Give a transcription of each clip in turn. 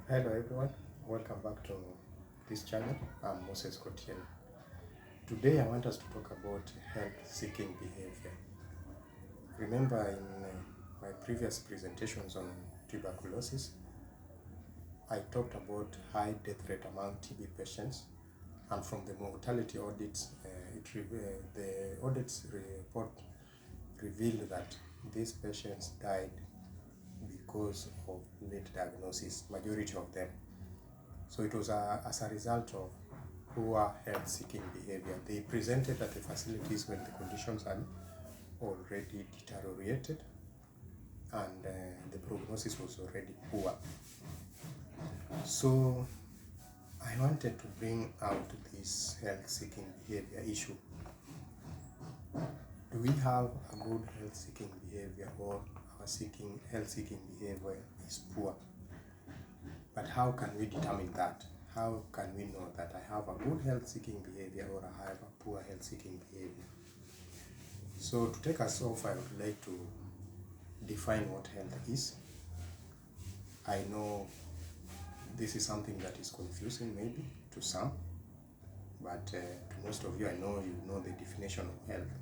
Hello everyone, welcome back to this channel. I'm Moses Kotiel. Today I want us to talk about health-seeking behavior. Remember in my previous presentations on tuberculosis, I talked about high death rate among TB patients, and from the mortality audits, the audits report revealed that these patients died because of late diagnosis, majority of them. So it was as a result of poor health-seeking behavior. They presented at the facilities when the conditions had already deteriorated and the prognosis was already poor. So I wanted to bring out this health-seeking behavior issue. Do we have a good health-seeking behavior, or our health-seeking behavior is poor? But how can we determine that? How can we know that I have a good health-seeking behavior or I have a poor health-seeking behavior? So to take us off, I would like to define what health is. I know this is something that is confusing maybe to some, but to most of you, I know you know the definition of health.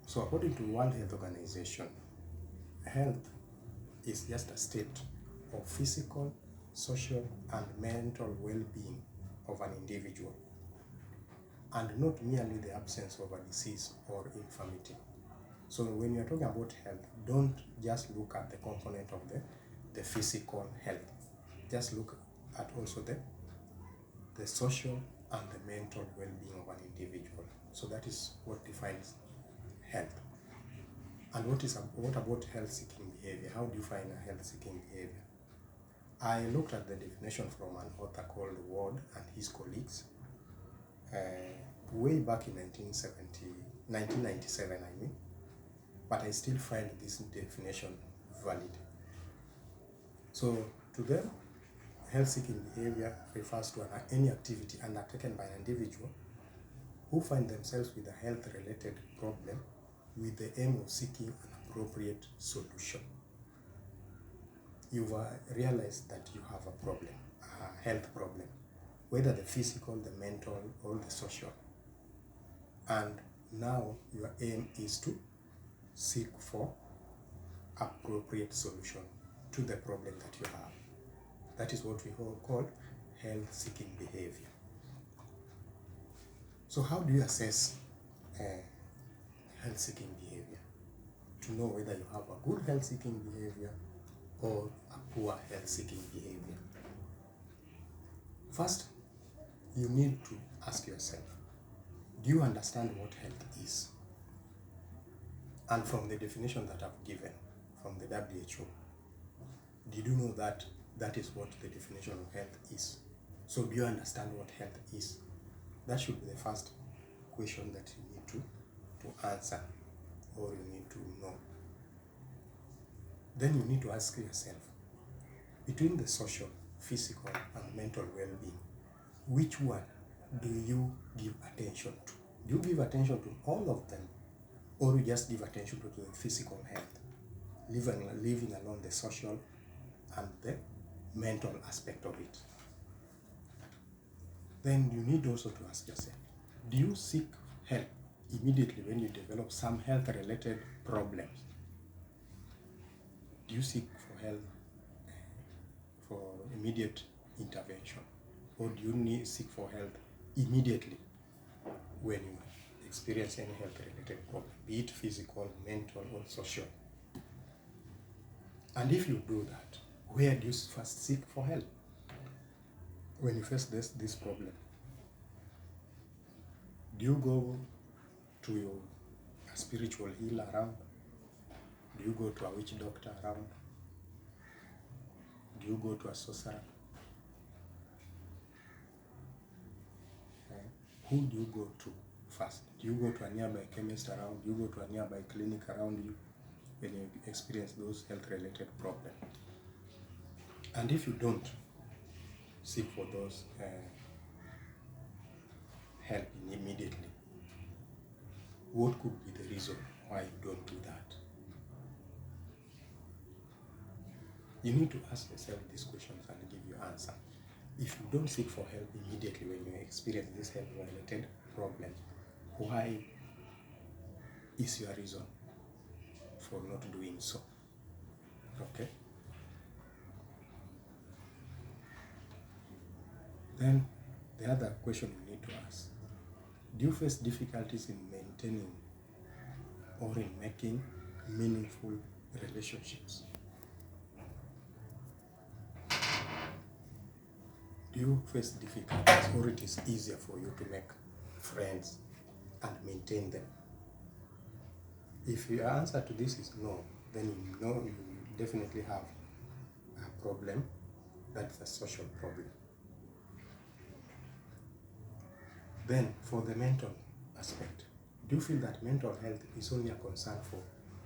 So according to World Health Organization, health is just a state of physical, social, and mental well-being of an individual, and not merely the absence of a disease or infirmity. So when you're talking about health, don't just look at the component of the physical health. Just look at also the social and the mental well-being of an individual. So that is what defines health. And what about health-seeking behavior? How do you find a health-seeking behavior? I looked at the definition from an author called Ward and his colleagues way back in 1997, but I still find this definition valid. So to them, health-seeking behavior refers to any activity undertaken by an individual who find themselves with a health-related problem with the aim of seeking an appropriate solution. You've realized that you have a problem, a health problem, whether the physical, the mental, or the social. And now your aim is to seek for appropriate solution to the problem that you have. That is what we call health-seeking behavior. So how do you assess health-seeking behavior to know whether you have a good health-seeking behavior or a poor health-seeking behavior? First, you need to ask yourself, do you understand what health is? And from the definition that I've given from the WHO, did you know that that is what the definition of health is? So do you understand what health is? That should be the first question that you need to answer, or you need to know. Then you need to ask yourself, between the social, physical, and mental well-being, which one do you give attention to? Do you give attention to all of them, or you just give attention to the physical health, leaving alone the social and the mental aspect of it? Then you need also to ask yourself, do you seek help immediately when you develop some health-related problems? Do you seek for help for immediate intervention, or do you seek for help immediately when you experience any health-related problem, be it physical, mental, or social? And if you do that, where do you first seek for help when you face this problem? Do you go to your spiritual healer around? Do you go to a witch doctor around? Do you go to a sorcerer? Who do you go to first? Do you go to a nearby chemist around? Do you go to a nearby clinic around you when you experience those health-related problems? And if you don't seek for those help immediately, what could be the reason why you don't do that? You need to ask yourself these questions and give your answer. If you don't seek for help immediately when you experience this health-related problem, why is your reason for not doing so? Okay? Then the other question we need to ask, do you face difficulties in maintaining or in making meaningful relationships? Do you face difficulties, or it is easier for you to make friends and maintain them? If your answer to this is no, then you know you definitely have a problem. That's a social problem. Then for the mental aspect, do you feel that mental health is only a concern for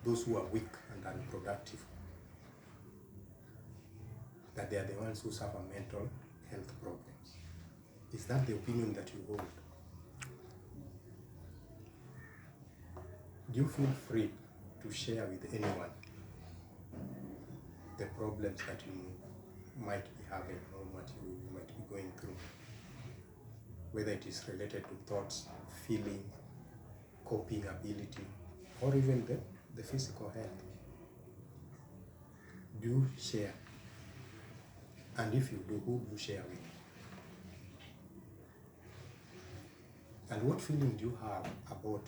those who are weak and unproductive? That they are the ones who suffer mental health problems? Is that the opinion that you hold? Do you feel free to share with anyone the problems that you might be having or what you might be going through? Whether it is related to thoughts, feeling, coping ability, or even the physical health. Do you share? And if you do, who do you share with? And what feeling do you have about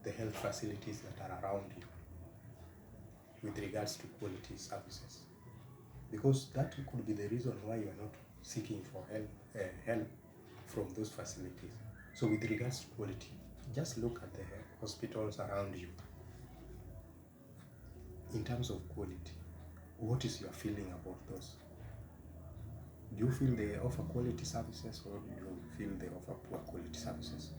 the health facilities that are around you with regards to quality services? Because that could be the reason why you are not seeking for help from those facilities. So with regards to quality, just look at the hospitals around you. In terms of quality, what is your feeling about those? Do you feel they offer quality services, or do you feel they offer poor quality services?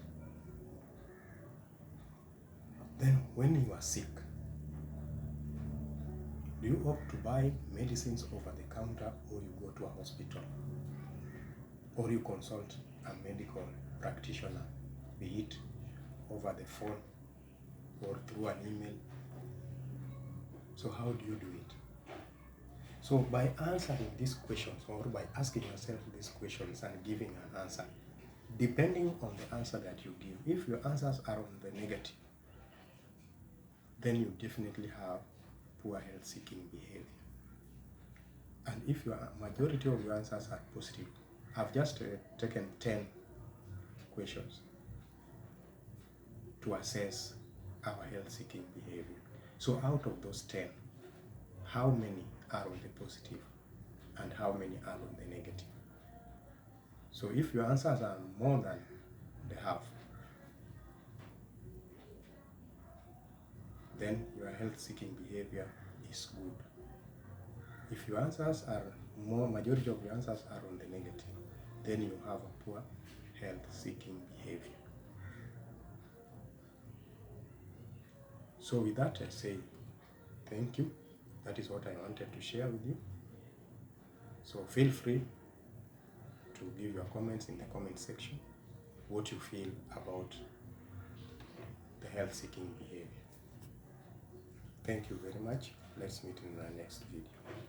Then when you are sick, do you opt to buy medicines over the counter, or you go to a hospital, or you consult a medical practitioner, be it over the phone or through an email? So how do you do it? So by answering these questions, or by asking yourself these questions and giving an answer, depending on the answer that you give, if your answers are on the negative, then you definitely have poor health-seeking behavior. And if your majority of your answers are positive, I've just taken 10 questions to assess our health-seeking behavior. So out of those 10, how many are on the positive and how many are on the negative? So if your answers are more than the half, then your health-seeking behavior is good. If your answers are majority of your answers are on the negative, then you have a poor health-seeking behavior. So with that, I say thank you. That is what I wanted to share with you. So feel free to give your comments in the comment section, what you feel about the health-seeking behavior. Thank you very much. Let's meet in the next video.